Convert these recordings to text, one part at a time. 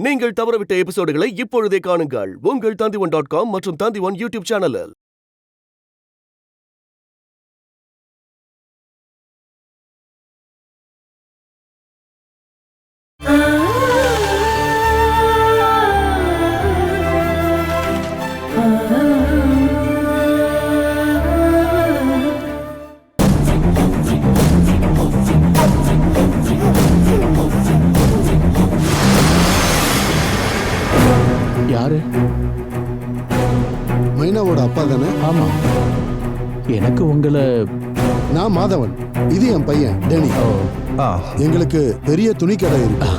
நீங்கள் தவறவிட்ட எபிசோடுகளை இப்பொழுதே காணுங்கள் உங்கள் Tandivan.com மற்றும் Tandivan யூடியூப் சேனலில். யாரு? மைனாவோட அப்பா தானே? ஆமா. எனக்கு உங்களை. நான் மாதவன், இது என் பையன் டேனி. எங்களுக்கு பெரிய துணி கடை இருக்கு.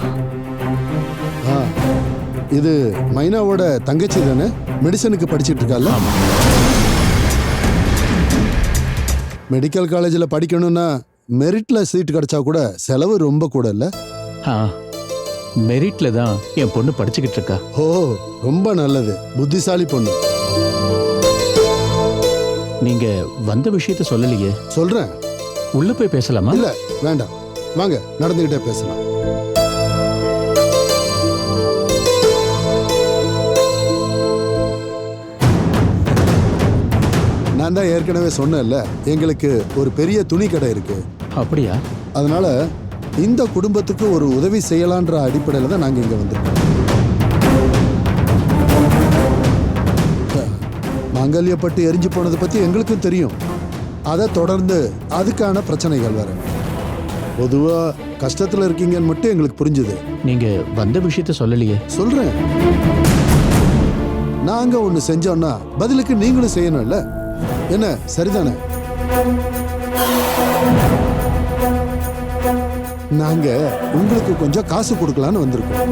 இது மைனாவோட தங்கச்சி தானே? மெடிசனுக்கு படிச்சிட்டு இருக்கால? மெடிக்கல் காலேஜில் படிக்கணும்னா மெரிட்ல சீட் கிடைச்சா கூட செலவு ரொம்ப கூட இல்ல? மெரிட்ல தான் என் பொண்ணு படிச்சுக்கிட்டு இருக்கா. ஓ, ரொம்ப நல்லது. புத்திசாலி பொண்ணு. நீங்க வந்த விஷயத்த சொல்லலையே. சொல்றேன். உள்ள போய் பேசலாமா? இல்ல, வேண்டாம். வாங்க, நடந்துகிட்டே பேசலாம். நான் தான் ஏற்கனவே சொன்னேன்ல, எங்களுக்கு ஒரு பெரிய துணி கடை இருக்கு. அப்படியா? அதனால இந்த குடும்பத்துக்கு ஒரு உதவி செய்யலான்ற அடிப்படையில் தான் நாங்கள் இங்கே வந்திருக்கோம். மாங்கல்யப்பட்டு எரிஞ்சு போனதை பற்றி எங்களுக்கும் தெரியும். அதை தொடர்ந்து அதுக்கான பிரச்சனைகள் வேற. பொதுவாக கஷ்டத்தில் இருக்கீங்கன்னு மட்டும் எங்களுக்கு புரிஞ்சுது. நீங்க வந்த விஷயத்த சொல்லலையே. சொல்றேன். நாங்கள் ஒன்று செஞ்சோம்னா பதிலுக்கு நீங்களும் செய்யணும்ல. என்ன, சரிதானே? நாங்க உங்களுக்கு கொஞ்சம் காசு கொடுக்கலான்னு வந்திருக்கோம்.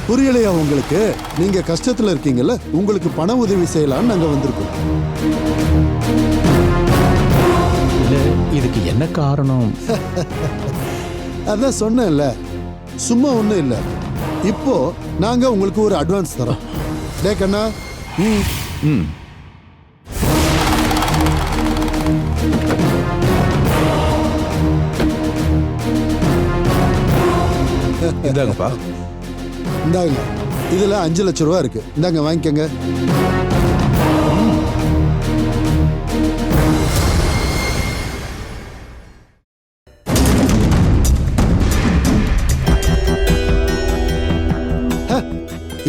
புரியலையா உங்களுக்கு? நீங்க கஷ்டத்துல இருக்கீங்கல்ல, உங்களுக்கு பண உதவி செய்யலாம்னு நாங்க வந்திருக்கோம். இதுக்கு என்ன காரணம்? அதான் சொன்னேன்ல, சும்மா ஒண்ணும் இல்லை. இப்போ நாங்க உங்களுக்கு ஒரு அட்வான்ஸ் தரோம். டே கண்ணா. இந்தாங்கப்பா. இந்தாங்க, இதுல 5 லட்சம் ரூபா இருக்கு. இந்தாங்க, வாங்கிக்கங்க.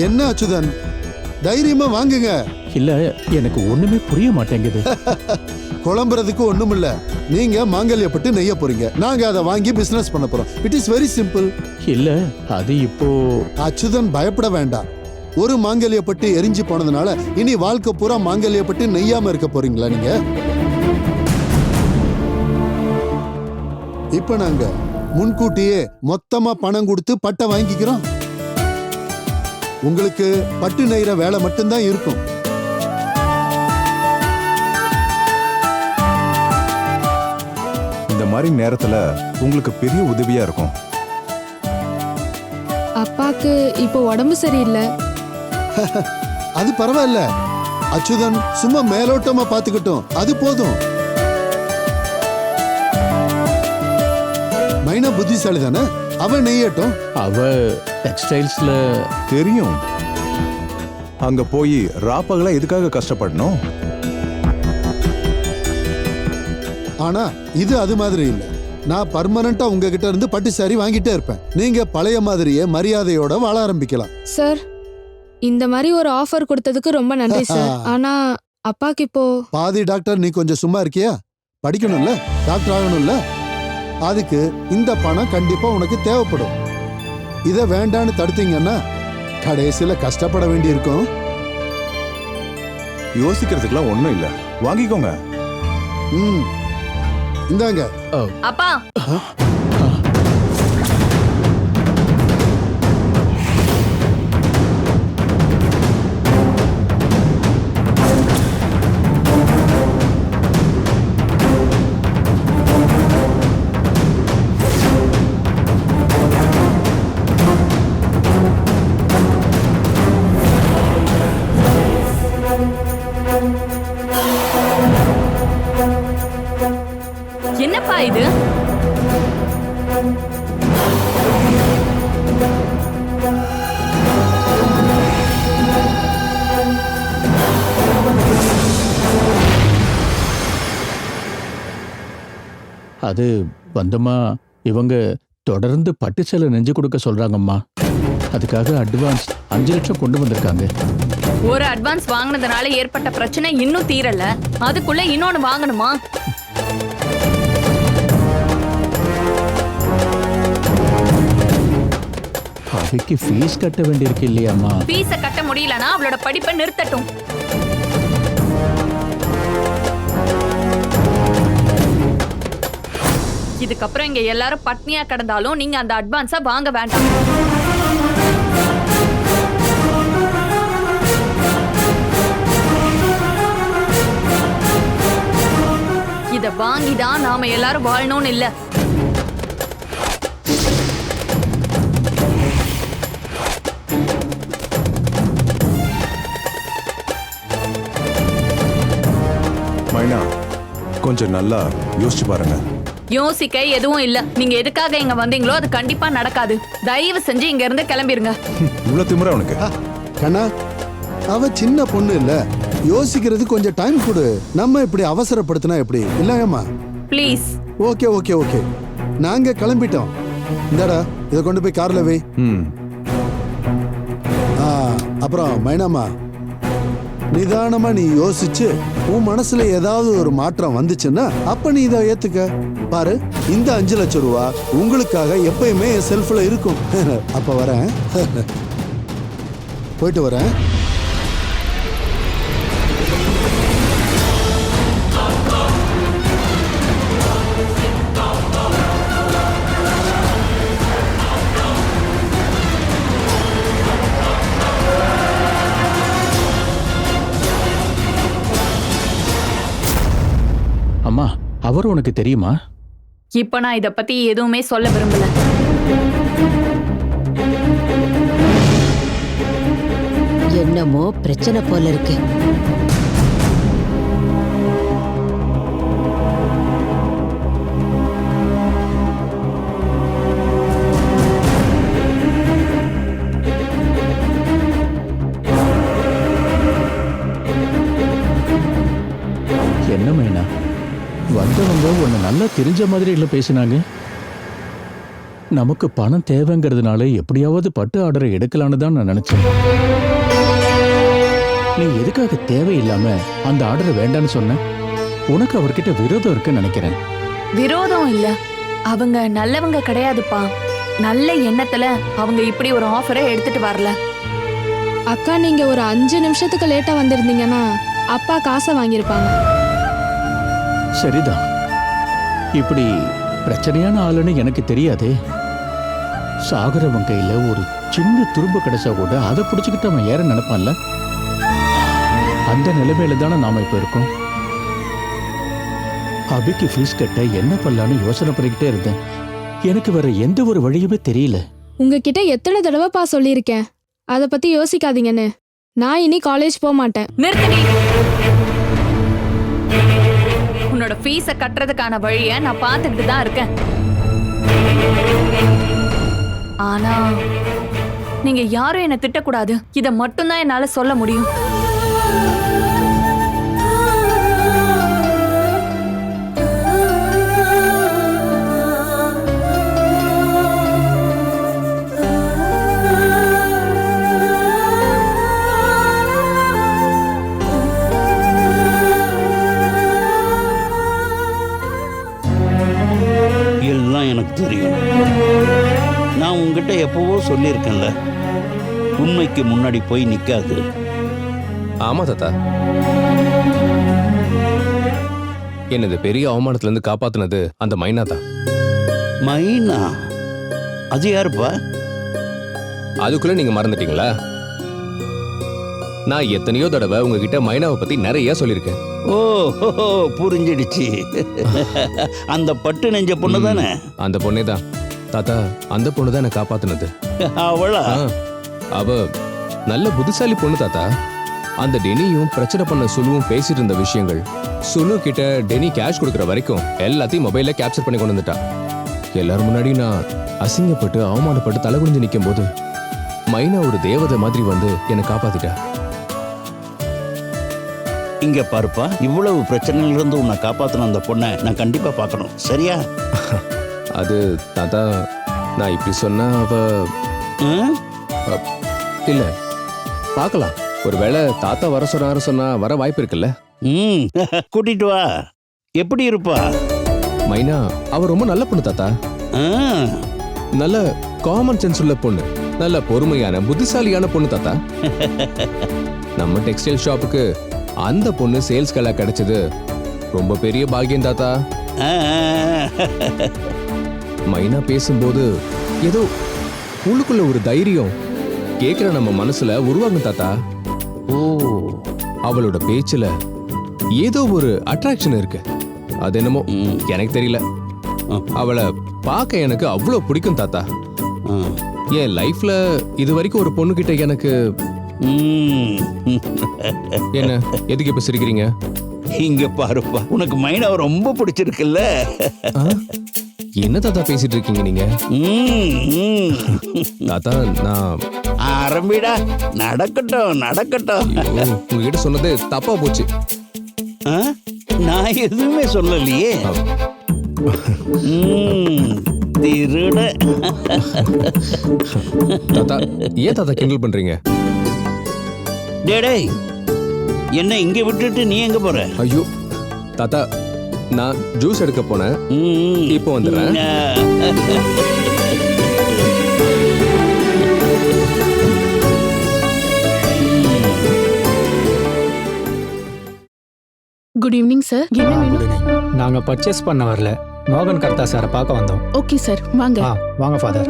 என்ன அச்சுதன், தைரியமா வாங்குங்க. இல்ல, எனக்கு ஒண்ணுமே புரிய மாட்டேங்குது. குழம்புறதுக்கு ஒண்ணும் இல்ல. நீங்க மாங்கல்யப்பட்டு நெய்ய போறீங்க, நாங்க அதை வாங்கி பிசினஸ் பண்ண போறோம். It is very simple. இல்ல, அது இப்போ. அச்சுதன், பயப்பட வேண்டாம். ஒரு மாங்கல்யப்பட்டு எரிஞ்சு போனதுனால இனி வாழ்க்கை பூரா மாங்கல்யப்பட்டு நெய்யாம இருக்க போறீங்களா நீங்க? இப்ப நாங்க முன்கூட்டியே மொத்தமா பணம் கொடுத்து பட்டை வாங்கிக்கிறோம். உங்களுக்கு பட்டு நெய்ற வேலை மட்டும்தான் இருக்கும். இந்த மாதிரி நேரத்துல உங்களுக்கு பெரிய உதவியா இருக்கும். அப்பாக்கு இப்போ உடம்பு சரியில்லை. அது பரவாயில்ல அச்சுதன், சும்மா மேலோட்டமா பாத்துக்கிட்டோம், அது போதும். மைனா புத்திசாலி தானே, அவன் நெய்யட்டும். அவ டெக்ஸ்டைல்ஸ்ல. தெரியும். அங்க போய் ராப்பகலா எதுக்காக கஷ்டப்படணும்? ஆனா இது அது மாதிரி இல்ல. நான் பர்மனண்டா உங்ககிட்ட இருந்து பட்டு சாரி வாங்கிட்டே இருப்பேன். நீங்க பழைய மாதிரியே மரியாதையோட வாழ ஆரம்பிக்கலாம். சார், இந்த மாதிரி ஒரு ஆஃபர் கொடுத்ததுக்கு ரொம்ப நன்றி சார். ஆனா அப்பாக்கு இப்போ. பாதி டாக்டர், நீ கொஞ்சம் சும்மா இருக்கியா? படிக்கணும்ல, டாக்டர் ஆகணும்ல. அதுக்கு இந்த பணம் கண்டிப்பா உனக்கு தேவைப்படும். இத வேண்டான்னு தடுத்தீங்கன்னா கடைசியில கஷ்டப்பட வேண்டி இருக்கும். யோசிக்கிறதுக்குலாம் ஒண்ணும் இல்ல, வாங்கிக்கோங்க. இந்தாங்க. அப்பா, என்னப்பா இது? அது வந்தம்மா, இவங்க தொடர்ந்து பட்டு சேலை நெஞ்சு கொடுக்க சொல்றாங்கம்மா. அதுக்காக அட்வான்ஸ் 5 லட்சம் கொண்டு வந்திருக்காங்க. ஒரு அட்வான்ஸ் வாங்கினதுனால ஏற்பட்ட பிரச்சனை இன்னும் தீரல, அதுக்குள்ள இன்னொன்னு வாங்கணுமா? அவைக்கு ஃபீஸ் கட்ட வேண்டியிருக்கு இல்லையாம்மா? ஃபீஸ கட்ட முடியலனா அவளோட படிப்பை நிறுத்தட்டும். இதுக்கப்புறம் இங்க எல்லாரும் பட்னியா கிடந்தாலும் நீங்க அந்த அட்வான்ஸா வாங்க வேண்டாம். இத வாங்கிதான் நாம எல்லாரும் வாழணும்னு இல்ல. மைனா, கொஞ்சம் நல்லா யோசிச்சு பாருங்க. யோசிக்க எதுவும் இல்ல. நீங்க எதுக்காக இங்க வந்தீங்களோ அது கண்டிப்பா நடக்காது. தயவு செஞ்சு இங்க இருந்து கிளம்பிருங்க. இவ்வளவு திமிரா உனக்கு? கண்ணா, அவ சின்ன பொண்ணு இல்ல, யோசிக்கிறது கொஞ்சம் டைம் கொடு. நம்ம இப்படி அவசரப்படுத்தினா எப்படி? இல்லையம்மா? ப்ளீஸ். ஓகே ஓகே ஓகே, நாங்க கிளம்பிட்டோம். இந்தாடா, இதை கொண்டு போய் கார்ல வை. ம். அப்புறம் மைனாமா, நிதானமா நீ யோசிச்சு உன் மனசுல ஏதாவது ஒரு மாற்றம் வந்துச்சுன்னா அப்ப நீ இதை ஏத்துக்க. பாரு, இந்த 5 லட்சம் ரூபா உங்களுக்காக எப்பயுமே என் செல்ஃப்ல இருக்கும். அப்ப வரேன். போயிட்டு வரேன். அம்மா, அவர் உனக்கு தெரியுமா? இப்ப நான் இத பத்தி எதுவுமே சொல்ல விரும்பல. என்னமோ பிரச்சனை போல இருக்கு. என்ன மைனா, வந்தவங்க உன்னை நல்லா தெரிஞ்ச மாதிரி இல்லை பேசினாங்க. நமக்கு பணம் தேவைங்கிறதுனால எப்படியாவது பட்டு ஆர்டரை எடுக்கலான்னு தான் நான் நினைச்சேன். நீ எதுக்காக தேவையில்லாம அந்த ஆர்டரை வேண்டான்னு சொன்ன? உனக்கு அவர்கிட்ட விரோதம் இருக்குன்னு நினைக்கிறேன். விரோதம் இல்ல, அவங்க நல்லவங்க கிடையாதுப்பா. நல்ல எண்ணத்துல அவங்க இப்படி ஒரு ஆஃபரை எடுத்துட்டு வரல. அக்கா, நீங்க ஒரு 5 நிமிஷத்துக்கு லேட்டா வந்திருந்தீங்கன்னா அப்பா காசை வாங்கியிருப்பாங்க. சரிதான், இப்படி பிரச்சனையான ஆளுன்னு எனக்கு தெரியாதே. சாகரவன் கையில ஒரு சின்ன துரும்பு கிடைச்சா கூட அதை பிடிச்சுக்கிட்டு அவன் ஏற நினைப்பான்ல. அந்த நிலைமையில தானே நாம இப்ப இருக்கோம். அபிக்கு ஃபீஸ் கட்ட என்ன பண்ணலான்னு யோசனை பண்ணிக்கிட்டே இருந்தேன். எனக்கு வேற எந்த ஒரு வழியுமே தெரியல. உங்ககிட்ட எத்தனை தடவைப்பா சொல்லியிருக்கேன் அதை பத்தி யோசிக்காதீங்கன்னு. நான் இனி காலேஜ் போக மாட்டேன். நிறுத்தடி. உன்னோட ஃபீஸ கட்டுறதுக்கான வழிய நான் பார்த்துக்கிட்டு தான் இருக்கேன். ஆனா நீங்க யாரும் என்ன திட்டக்கூடாது. இத மட்டும்தான் என்னால சொல்ல முடியும். எல்லாம் எனக்கு தெரியும். நான் உங்ககிட்ட எப்பவோ சொல்லியிருக்கேன்ல, உண்மைக்கு முன்னாடி போய் நிக்காது. ஆமா தாத்தா, என்னது பெரிய அவமானத்துல இருந்து காப்பாத்துனது அந்த மைனா தான். மைனா? அது யாருப்பா? அதுக்குள்ள நீங்க மறந்துட்டீங்களா? நான் எத்தனையோ தடவை உங்ககிட்ட மைனாவை பத்தி நிறைய சொல்லியிருக்கேன். ஓ, புரிஞ்சிடுச்சு. அந்த பட்டு நெஞ்ச பொண்ணு தானே? அந்த பொண்ணே தான் தாத்தா. அந்த பொண்ணு தான் என்ன காப்பாத்துனது. அவளா? அவ நல்ல புத்திசாலி பொண்ணு தாத்தா. அந்த டெனியும் பிரச்சனை பண்ண சொல்லுவும் பேசிட்டு இருந்த விஷயங்கள் சுலு கிட்ட டெனி கேஷ் கொடுக்குற வரைக்கும் எல்லாத்தையும் மொபைல்ல கேப்சர் பண்ணி கொண்டு வந்துட்டா. எல்லாரும் முன்னாடி நான் அசிங்கப்பட்டு அவமானப்பட்டு தலை குனிஞ்சு நிற்கும் போது மைனா ஒரு தேவதை மாதிரி வந்து என்னை காப்பாத்திட்டா. இங்க பாருப்பா, இவ்வளவு பிரச்சனையில இருந்து உன்னை காப்பாத்தின அந்த பொண்ணை நான் கண்டிப்பா பார்க்கணும், சரியா? அது தாத்தா, நான் இப்படி சொன்னா அவ ம்? இல்ல பார்க்கலாம். ஒருவேளை தாத்தா வர சொன்னா வர வாய்ப்பு இருக்குல்ல. ம் கூட்டிட்டு வா. எப்படி இருப்பா? மைனா அவ ரொம்ப நல்ல பொண்ணு தாத்தா. ஆ, நல்ல காமன் சென்ஸ் உள்ள பொண்ணு, நல்ல பொறுமையான புத்திசாலியான பொண்ணு தாத்தா. நம்ம டெக்ஸ்டைல் ஷாப்புக்கு அந்த பொண்ணு சேல்ஸ் கலா கிடைச்சது ரொம்ப பெரிய பாக்கியம் தாத்தா. ஆ, மைனா பேசும்போது ஏதோ உள்ளுக்குள்ள ஒரு தைரியம் கேட்கிற நம்ம மனசுல உருவாகும் தாத்தா. ஓ, அவளோட பேச்சுல ஏதோ ஒரு அட்ராக்ஷன் இருக்கு. அது என்னமோ எனக்கு தெரியல. அவளை பார்க்க எனக்கு அவ்வளோ பிடிக்கும் தாத்தா. ஆ. என் லைஃப்ல இது வரைக்கும் ஒரு பொண்ணுகிட்ட எனக்கு ம். என்ன எதுக்கு இப்ப சிரிக்கிறீங்க? இங்க பாருப்பா, உனக்கு மைனாவை ரொம்ப பிடிச்சிருக்குல்ல? ஆ? என்ன தாத்தா பேசிட்டு இருக்கீங்க நீங்க? ம், ம். தாத்தா நான் ஆரம்பிடா, நடக்கட்டும் நடக்கட்டும். ஐயோ, உங்ககிட்ட சொன்னது தப்பா போச்சு. ஆ? நான் எதுவுமே சொல்லலையே. ம், திருட. தாத்தா ஏன் தாத்தா கிண்டல் பண்றீங்க? டேய், என்ன இங்க விட்டுட்டு நீ எங்க போற? ஐயோ தாத்தா, நான் ஜூஸ் எடுக்க போனேன், ம், இப்போ வந்துடுறேன். Good evening sir. என்ன வேணும்? நாங்க பர்ச்சேஸ் பண்ண வரல, மோகன் கர்த்தா சாரை பார்க்க வந்தோம். ஓகே சார், வாங்க. வாங்க ஃபாதர்.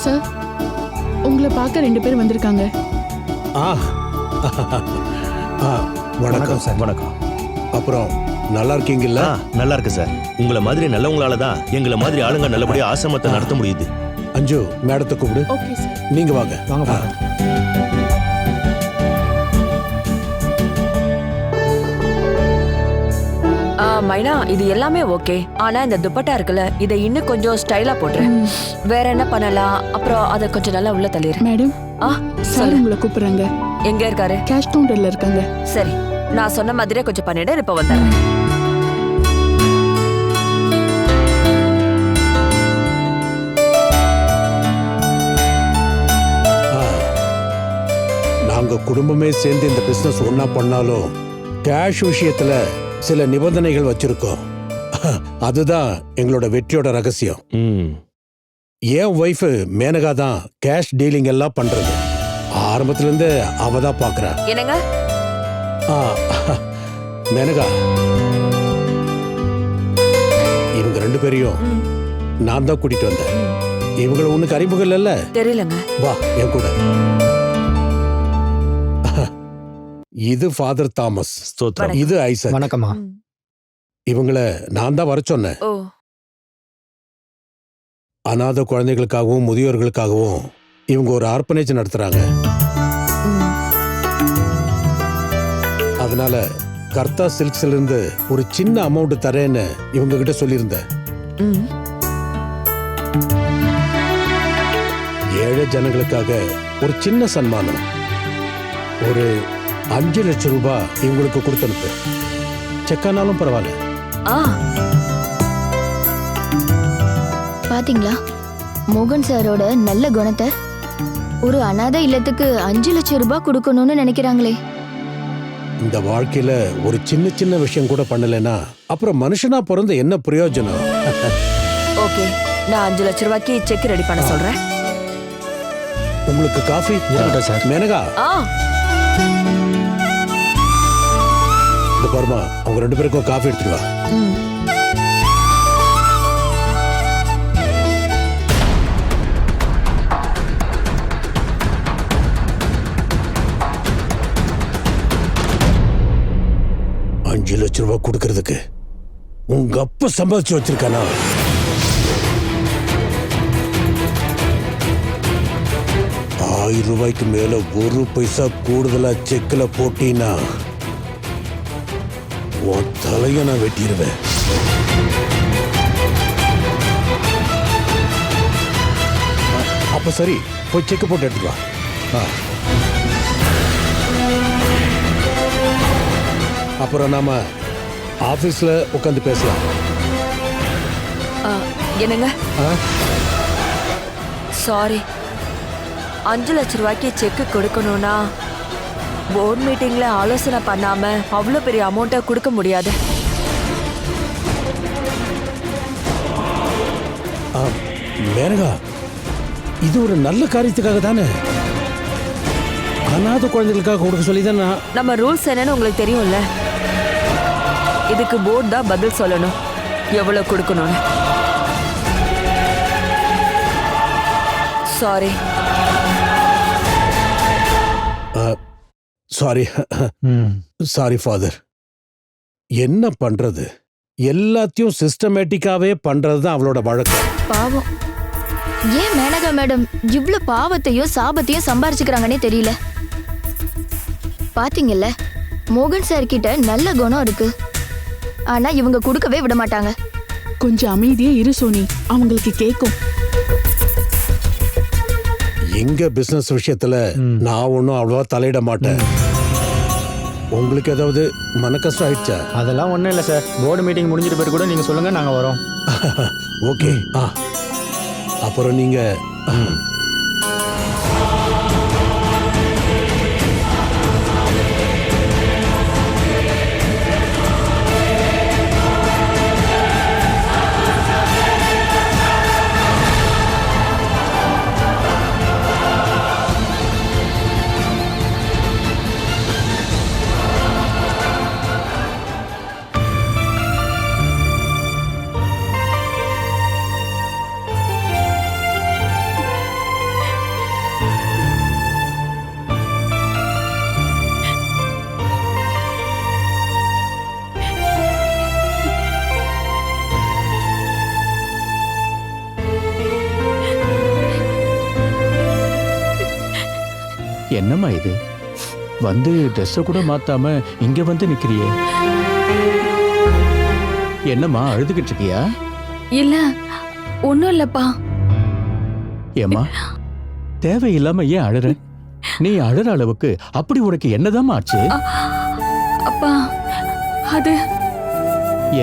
சார், உங்களை பார்க்க 2 பேர் வந்திருக்காங்க. வணக்கம் சார். வணக்கம். அப்புறம் நல்லா இருக்கீங்கல்ல? நல்லா இருக்கு சார். உங்களை மாதிரி நல்லவங்களால தான் எங்களை மாதிரி ஆளுங்க நல்லபடியா ஆசிரமத்தை நடத்த முடியுது. அஞ்சு, மேடத்தை கூப்பிடு. Okay sir. நீங்க வாங்க. வாங்க ஃபாதர். மைனா, இது எல்லாமே ஓகே. ஆனா இந்த துப்பட்டா இருக்குல்ல, இதை இன்னும் கொஞ்சம் ஸ்டைலா போடுறேன். வேற என்ன பண்ணலாம்? அப்புறம் அதை கொஞ்சம் நல்லா உள்ள தள்ளிடு. மேடம், சார் சொல்லு. உங்களை கூப்பிடுறாங்க. எங்க இருக்காரு? கேஷ் கவுண்டர்ல இருக்காங்க. சரி, நான் சொன்ன மாதிரியே கொஞ்சம் பண்ணிடு. இப்ப வந்துடுறேன். நாங்க குடும்பமே சேர்ந்து இந்த பிசினஸ் ஒன்னா பண்ணாலும் கேஷ் விஷயத்துல சில நிபந்தனைகள் வச்சிருக்கோம். அதுதான் எங்களோட வெற்றியோட ரகசியம். என் ஒய்ஃப் மேனகா தான் கேஷ் டீலிங் எல்லாம் பண்றது. ஆரம்பத்துல இருந்து அவ தான் பாக்குறா. என்னங்க? மேனகா, இவங்க 2 பேரையும் நான் தான் கூட்டிட்டு வந்தேன். இவங்களை உனக்கு அறிமுகம் இல்லைல்ல? தெரியலங்க. வா என் கூட. இது ஃபாதர் தாமஸ். இது ஐசக். வணக்கம்மா. இவங்கள நான் தான் வர சொன்னேன். ஓ, அநாத குழந்தைகளுக்காகவும் முதியோர்களுக்காகவும் இவங்க ஒரு ஆர்பனேஜ் நடத்துறாங்க. அதனால கர்த்தா சில்க்ஸ்ல இருந்து ஒரு சின்ன அமௌண்ட் தரேன்னு இவங்க கிட்ட சொல்லியிருந்தேன். ஏழை ஜனங்களுக்காக ஒரு சின்ன சன்மானம், ஒரு 5 லட்சம் ரூபாய் இவங்களுக்கு கொடுத்தனுப்பு. செக்கானாலும் பரவாயில்ல. பாத்தீங்களா மோகன் சாரோட நல்ல குணத்தை? ஒரு அனாதை இல்லத்துக்கு 5 லட்சம் ரூபாய் கொடுக்கணும்னு நினைக்கிறாங்களே. இந்த வாழ்க்கையில ஒரு சின்ன சின்ன விஷயம் கூட பண்ணலைன்னா அப்புறம் மனுஷனா பிறந்த என்ன பிரயோஜனம்? ஓகே, நான் 5 லட்சம் ரூபாய்க்கு செக் ரெடி பண்ண சொல்றேன். உங்களுக்கு காஃபி? மேனகா, இந்த பாருமா, அவங்க 2 பேருக்கும் காஃபி எடுத்துட்டு வா. $5 லட்சம் ரூபாய் கொடுக்கறதுக்கு உங்க அப்பா சம்பாதிச்சு வச்சிருக்கானா? 1000 ரூபாய்க்கு மேல 1 பைசா கூடுதலா செக்ல போட்டீன்னா உன் தலைய நான் வெட்டிடுவேன். அப்ப சரி, போய் செக் போட்டு எடுத்துட்டு வா. அப்புறம் நாம ஆபீஸ்ல உட்காந்து பேசலாம். என்னங்க? சாரி, 5 லட்சம் ரூபாய்க்கு செக் கொடுக்கணும்னா போர்ட் மீட்டிங்ல ஆலோசனை பண்ணாம அவ்வளோ பெரிய அமௌண்ட்டை கொடுக்க முடியாது. மேனகா, இது ஒரு நல்ல காரியத்துக்காக தானே, அனாதை குழந்தைகளுக்காக கொடுக்க சொல்லி தான் நம்ம ரூல்ஸ் என்னன்னு உங்களுக்கு தெரியும்ல. இதுக்கு போர்டு தான் பதில் சொல்லணும் எவ்வளவு கொடுக்கணும்னு. Sorry sorry sorry father. என்ன பண்றது, எல்லாத்தையும் சிஸ்டமேட்டிக்காவே பண்றது தான் அவளோட வழக்கம். பாவம், ஏன் மேனகா மேடம் இவ்ளோ பாவத்தையும் சாபத்தையும் சம்பாரிச்சுக்கிறாங்கன்னே தெரியல. பாத்தீங்கல்ல, மோகன் சார் கிட்ட நல்ல குணம் இருக்கு, ஆனா இவங்க கொடுக்கவே விட மாட்டாங்க. கொஞ்சம் அமைதியா இரு சோனி, அவங்களுக்கு கேக்கும். எங்க பிசினஸ் விஷயத்துல நான் ஒன்னும் அவ்வளவா தலையிட மாட்டேன். உங்களுக்கு ஏதாவது மன கஷ்டம் ஆயிடுச்சா? அதெல்லாம் ஒன்றும் இல்லை சார். போர்டு மீட்டிங் முடிஞ்சிட்டு பேர் கூட நீங்கள் சொல்லுங்கள், நாங்கள் வரோம். ஓகே. அப்புறம் நீங்க என்னம்மா இது, வந்து ட்ரெஸ்ஸை கூட மாத்தாம இங்க வந்து நிக்கிறியே? என்னம்மா அழுதுகிட்டு இருக்கியா? இல்ல, ஒன்னும் இல்லப்பா. ஏம்மா, தேவையில்லாம ஏன் அழுற? நீ அழுற அளவுக்கு அப்படி உனக்கு என்னதான் ஆச்சு? அப்பா, அது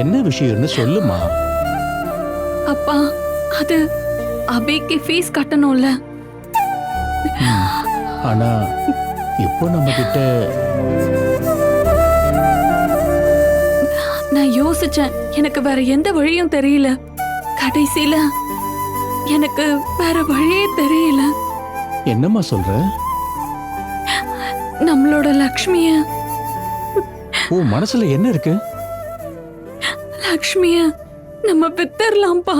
என்ன விஷயம்னு சொல்லுமா. அப்பா, அது அபிக்கு ஃபீஸ் கட்டணும்ல. ஆனா இப்போ நம்ம கிட்ட நான் யோசிச்சேன், எனக்கு வேற எந்த வழியும் தெரியல. கடைசியில எனக்கு வேற வழியே தெரியல. என்னம்மா சொல்ற? நம்மளோட லக்ஷ்மிய, உன் மனசுல என்ன இருக்கு? லக்ஷ்மிய நம்ம வித்தரலாம்ப்பா.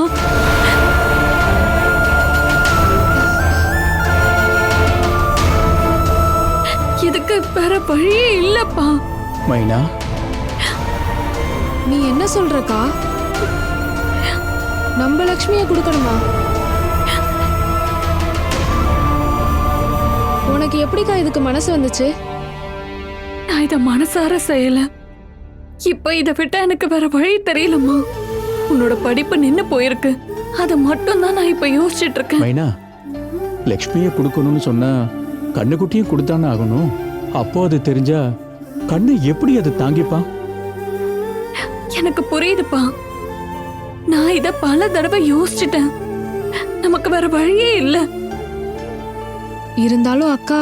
இதுக்கு வேற வழியே இல்லப்பா. மைனா, நீ என்ன சொல்றக்கா? நம்ம லக்ஷ்மியை கொடுக்கணுமா? உனக்கு எப்படிக்கா இதுக்கு மனசு வந்துச்சு? நான் இத மனசார செய்யல. இப்ப இத விட்டா எனக்கு வேற வழி தெரியலம்மா. உன்னோட படிப்பு நின்னு போயிருக்கு, அத மட்டும் தான் நான் இப்ப யோசிச்சுட்டு இருக்கேன். மைனா, லக்ஷ்மியை கொடுக்கணும்னு சொன்னா கண்ணுக்குட்டியும் கொடுத்தானே ஆகணும். அப்போ அது தெரிஞ்சா கண்ணு எப்படி அது தாங்கிப்பான்? எனக்கு புரியுதுப்பா. நான் இத பல தடவை யோசிச்சுட்டேன். நமக்கு வேற வழியே இல்ல. இருந்தாலும் அக்கா,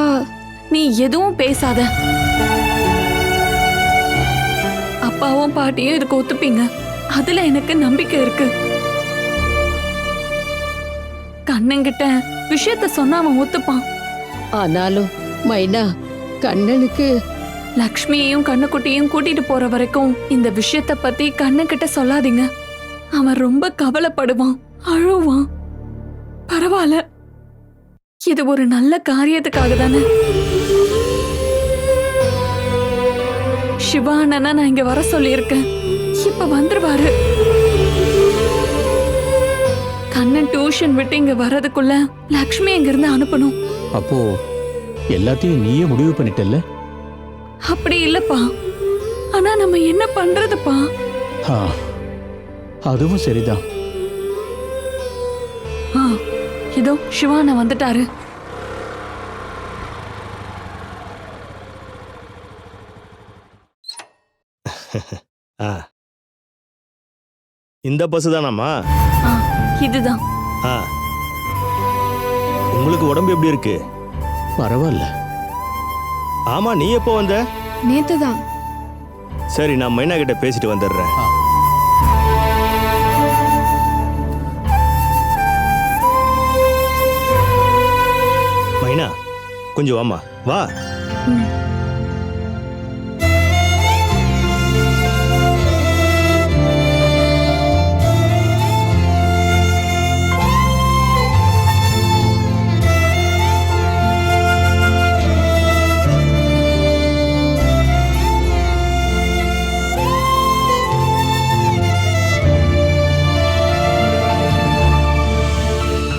நீ எதுவும் பேசாத. அப்பாவும் பாட்டியும் இதுக்கு ஒத்துப்பீங்க, அதுல எனக்கு நம்பிக்கை இருக்கு. கண்ணன்கிட்ட விஷயத்த சொன்னா அவன் ஒத்துப்பான். ஆனாலும் மைனா, கண்ணனுக்கு லக்ஷ்மியையும் கண்ணுக்குட்டியும் கூட்டிட்டு போற வரைக்கும் இந்த விஷயத்த பத்தி கண்ணன்கிட்ட சொல்லாதீங்க. அவன் ரொம்ப கவலைப்படுவான், அழுவான். பரவாயில்ல, இது ஒரு நல்ல காரியத்துக்காக தானே. சிவா அண்ணனா நான் இங்க வர சொல்லியிருக்கேன், இப்ப வந்துருவாரு. கண்ணன் டியூஷன் விட்டு இங்க வர்றதுக்குள்ள லக்ஷ்மி இங்க இருந்து அனுப்பணும். அப்போ எல்லாத்தையும் நீயே முடிவு பண்ணிட்டல்ல? அப்படி இல்லப்பா. ஆனா நம்ம என்ன பண்றதுப்பா? ஆ, அதுவும் சரிதான். இதோ சிவானா வந்துட்டாரு. இந்த பஸ் தானாமா? இதுதான். உங்களுக்கு உடம்பு எப்படி இருக்கு? பரவாயில்ல. ஆமா, நீ எப்போ வந்த? நேத்து தான். சரி, நான் மைனா கிட்ட பேசிட்டு வந்துடுறேன். மைனா, கொஞ்சம் வாமா, வா.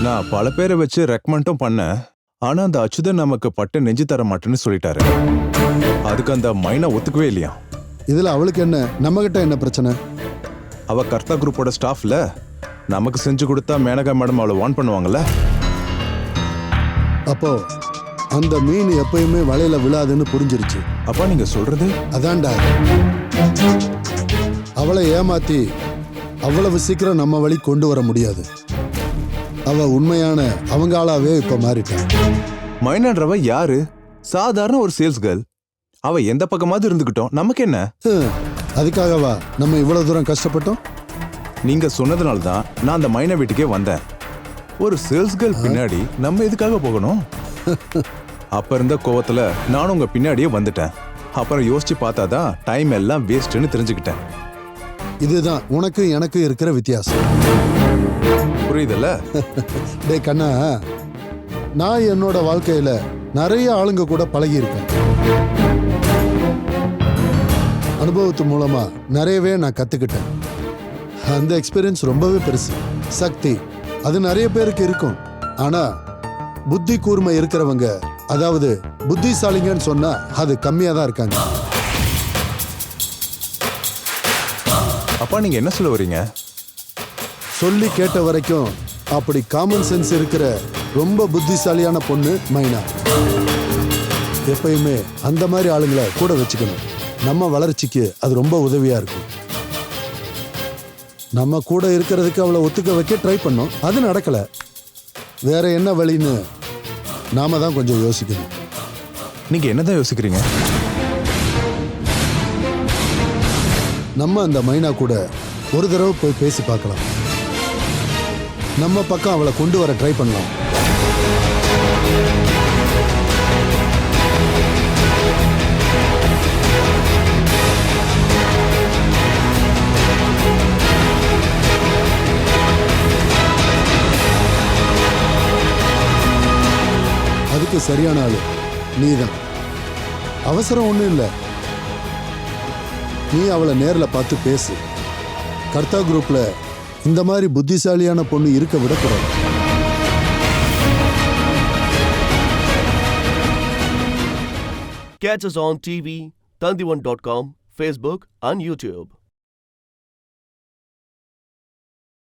நான் பல பேரை வச்சு ரெக்கமெண்டும் பண்ணேன். ஆனா அந்த அச்சுதன் நமக்கு பட்டு நெஞ்சு தர மாட்டேன்னு சொல்லிட்டாரு. அதுக்கு அந்த மைனா ஒத்துக்கவே இல்லையா. இதுல அவளுக்கு என்ன, நம்ம கிட்ட என்ன பிரச்சனை? அவ கர்த்தா குரூப்போட ஸ்டாஃப்ல நமக்கு செஞ்சு கொடுத்தா மேனகா மேடம் அவளை வான் பண்ணுவாங்கல்ல. அப்போ அந்த மீன் எப்பயுமே வலையில விழாதுன்னு புரிஞ்சிருச்சு. அப்பா நீங்க சொல்றது அதான்டா. அவளை ஏமாத்தி அவ்வளவு சீக்கிரம் நம்ம வழி கொண்டு வர முடியாது. அவ உண்மையான அவங்க ஆளாவே இப்ப மாறிட்டான். மைனான்றவ யாரு? சாதாரண ஒரு சேல்ஸ் கேர்ள். அவ எந்த பக்கமாவது இருந்துகிட்டோம், நமக்கு என்ன? அதுக்காகவா நம்ம இவ்வளவு தூரம் கஷ்டப்பட்டோம்? நீங்க சொன்னதுனால தான் நான் அந்த மைனா வீட்டுக்கே வந்தேன். ஒரு சேல்ஸ் கேர்ள் பின்னாடி நம்ம எதுக்காக போகணும்? அப்ப இருந்த கோவத்துல நானும் உங்க பின்னாடியே வந்துட்டேன். அப்புறம் யோசிச்சு பார்த்தாதான் டைம் எல்லாம் வேஸ்ட்னு தெரிஞ்சுக்கிட்டேன். இதுதான் உனக்கு எனக்கு இருக்கிற வித்தியாசம். புரியுதுல்ல? டே கண்ணா, நான் என்னோட வாழ்க்கையில நிறைய ஆளுங்க கூட பழகி இருக்கேன். அனுபவத்து மூலமா நிறையவே நான் கத்துக்கிட்டேன். அந்த எக்ஸ்பீரியன்ஸ் ரொம்பவே பெருசு. சக்தி அது நிறைய பேருக்கு இருக்கும். ஆனா புத்தி கூர்மை இருக்கிறவங்க, அதாவது புத்திசாலிங்கன்னு சொன்னா அது கம்மியா தான் இருக்காங்க. அப்பா நீங்க என்ன சொல்ல வரீங்க? சொல்லி கேட்ட வரைக்கும் அப்படி காமன் சென்ஸ் இருக்கிற ரொம்ப புத்திசாலியான பொண்ணு மைனா. எப்பயுமே அந்த மாதிரி ஆளுங்களை கூட வச்சுக்கணும். நம்ம வளர்ச்சிக்கு அது ரொம்ப உதவியா இருக்கும். நம்ம கூட இருக்கிறதுக்கு அவளை ஒத்துக்க வைக்க ட்ரை பண்ணோம், அது நடக்கல. வேற என்ன வழின்னு நாம தான் கொஞ்சம் யோசிக்கணும். நீங்க என்னதான் யோசிக்கிறீங்க? நம்ம அந்த மைனா கூட ஒரு தடவை போய் பேசி பார்க்கலாம். நம்ம பக்கம் அவளை கொண்டு வர ட்ரை பண்ணலாம். அதுக்கு சரியான ஆளு நீதான். அவசரம் ஒண்ணும் இல்லை. நீ அவளை நேர்ல பார்த்து பேசு. கர்த்தா குரூப்ல இந்த மாதிரி புத்திசாலியான பொண்ணு இருக்க விடக்கூடாது. Catch us on TV, Tandivan.com, Facebook and YouTube.